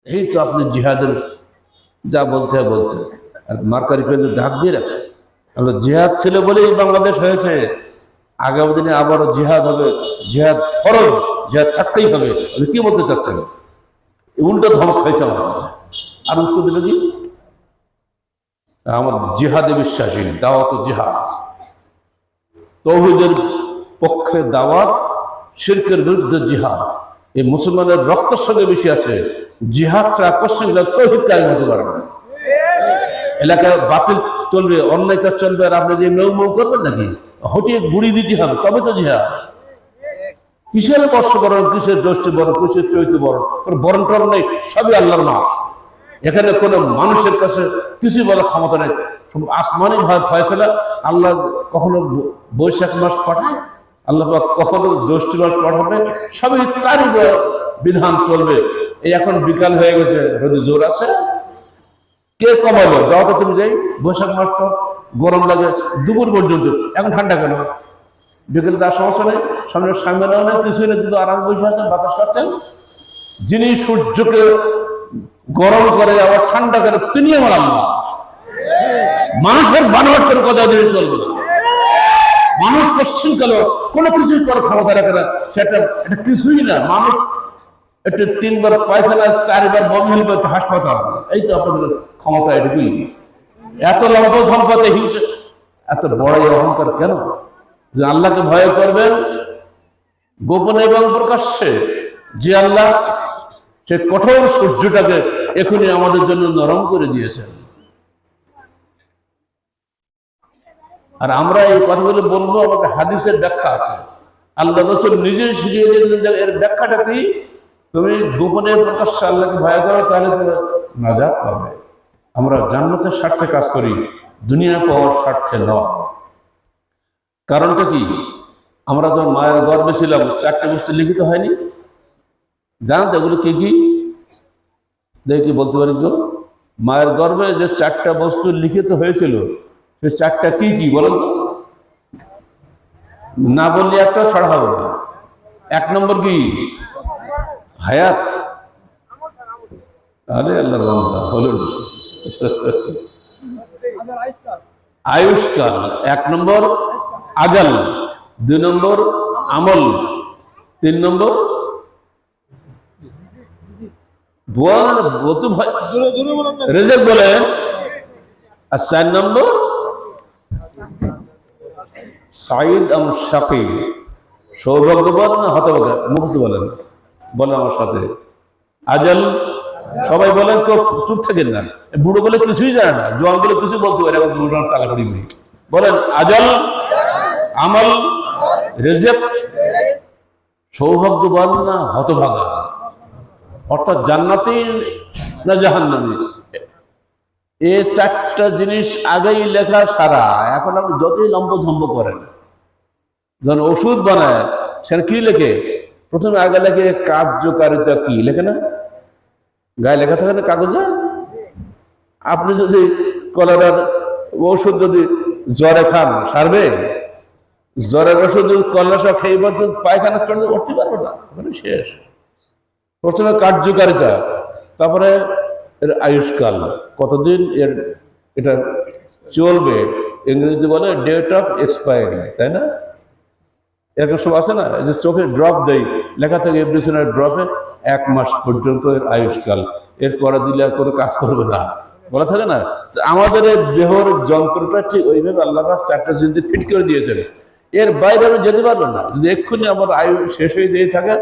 এই তো আপনি জিহাদের যা বলতে বলছেন, আর মার্কারি পেলে ডাক দিয়ে রাখছে। আমরা জিহাদ ছিল বলেই বাংলাদেশ হয়েছে, আগামী দিনে আবারও জিহাদ হবে, জিহাদ ফরজ, জিহাদ থাকতেই হবে। আপনি কি বলতে চাচ্ছেন? উল্টো ধমক খাইছে আমার কাছে। আর উত্তর দিল কি, আমার জিহাদে বিশ্বাসী, দাওয়াত জিহাদ, তৌহিদের পক্ষে দাওয়াত, শিরকের বিরুদ্ধে জিহাদ। এই মুসলমানের রক্তের সঙ্গে বেশি আছে। জিহাদ ছাড়া কোশ্চেন তৌহিদ কায়েম হতে পারে না। এলাকায় বাতিল চলবে, অন্যায় কাজ চলবে, আর আপনি যে মেউ করবেন নাকি? হটিয়ে গুড়ি দিতে হবে, তবে তো জিহাদ। কিসের বর্ষবরণ, কিসের জ্যৈষ্ঠী বরণ, কিসের চৈত্র বরণ, কোনো বরণ টরণ নেই, সবই আল্লাহর মাস। এখানে কোনো মানুষের কাছে কিছুই বলার ক্ষমতা নেই। আসমানি ফয়সালা। আল্লাহ কখনো বৈশাখ মাস পাঠায়, আল্লাহ কখনো জ্যৈষ্ঠ মাস পাঠাবে, সবই তারই বিধান চলবে। এই এখন বিকাল হয়ে গেছে, রোদে জোর আছে, কে কমাবো? যাও তো তুমি যাই, বৈশাখ মাস তো গরম লাগে দুপুর পর্যন্ত, এখন ঠান্ডা কেন? বিকেলে তার সমস্যা নেই, সামনে সামনে নেই, কিছুই নেই, কিন্তু আরাম বসে আছেন, বাতাস খাচ্ছেন। যিনি সূর্যকে গরম করে আবার ঠান্ডা করে, তিনি আমার আল্লাহ। মানুষের বানোয়াট করে কথা দিয়ে চলবে না। মানুষ পশ্চিম কালো কোনো কিছুই করার ক্ষমতা রাখে না, সেটা এটা কিছুই না। মানুষ একটু 3 বার পায়খানা, 4 বার বমি হলে হাসপাতাল, এই তো আপনাদের ক্ষমতা, এটুকুই। এত লম্ব সম্পদে হিংসা, এত বড় অহংকার কেন? যে আল্লাহকে ভয় করবেন গোপনে এবং প্রকাশ্যে। যে আল্লাহ সে কঠোর সূর্যটাকে এখনই আমাদের জন্য নরম করে দিয়েছেন। আর আমরা এই কথাগুলো বলবো, আমাকে হাদিসের ব্যাখ্যা আছে, আল্লাহ রাসূল নিজে শিখিয়ে দিয়েছেন যে এর ব্যাখ্যাটা কি। তুমি গোপনে প্রকাশ্যে আল্লাহকে ভয় করো, তাহলে তুমি নাজাত পাবে। আমরা জান্নাতের স্বার্থে কাজ করি, দুনিয়া পাওয়ার স্বার্থে নয়। কারণটা কি? আমরা যখন মায়ের গর্ভে ছিলাম, 4টে বস্তু লিখিত হয়নি, জানেন তো এগুলো কি কি? দেখি বলতে পারি তো, মায়ের গর্ভে যে 4টা বস্তু লিখিত হয়েছিল, সে 4টা কি কি বলেন তো? না বললে একটা ছাড়া হবে না। 1 নম্বর কি? হায়াত। আরে আল্লাহর বান্দা বলুন, আয়ুষ্কাল। 1 নম্বর আজাল, 2 নম্বর আমল, 3 নম্বর রেজেক বলেন, আর 4 নম্বর সাইদ আম শাকি, সৌভাগ্যবান না হতভাগ্য। মুখস্থ বলেন, বলেন আমার সাথে। আজাল, সবাই বলেন, কেউ চুপ থাকেন না। বুড়ো বলে কিছুই জানে না, জোয়ান বলে কিছু বলতে পারে, এখন দুজন তালা করি বলেন। আজাল, আমল, রেজেক, সৌভাগ্যবান না হতভাগা, অর্থাৎ জান্নাতি না জাহান্নামী। এই 4টা জিনিস আগেই লেখা সারা। এখন আপনি যতই লম্ব করেন, যখন ওষুধ বানায় সেখানে কি লেখে? প্রথমে আগে লেখে কার্যকারিতা কি, লেখে না? গায়ে লেখা থাকে না কাগজে। আপনি যদি কলেরার ওষুধ যদি জ্বরে খান, সারবে? জ্বরের ওষুধ যদি কলেরা সব খেয়ে পায়খানা চলে উঠতে পারবে না, ওখানে শেষ। প্রথমে কার্যকারিতা, তারপরে এর আয়ুষ্কাল, কতদিন এর এটা চলবে, ইংরেজিতে বলে ডেট অফ এক্সপায়ারি, তাই না? এরকম সব আছে না, যে চোখে ড্রপ দেয়, লেখা থাকে এভরিসনের ড্রপে 1 মাস পর্যন্ত এর আয়ুষ্কাল, এর পরে দিলে আর কোনো কাজ করবে না, বলা থাকে না? আমাদের দেহর যন্ত্রটা ঠিক ওইভাবে আল্লাহ 4টা জিনিস ফিট করে দিয়েছেন। এর বাইরে আমি যেতে পারবো না। যদি এক্ষুনি আমার আয়ু শেষ হয়ে যেতে থাকে,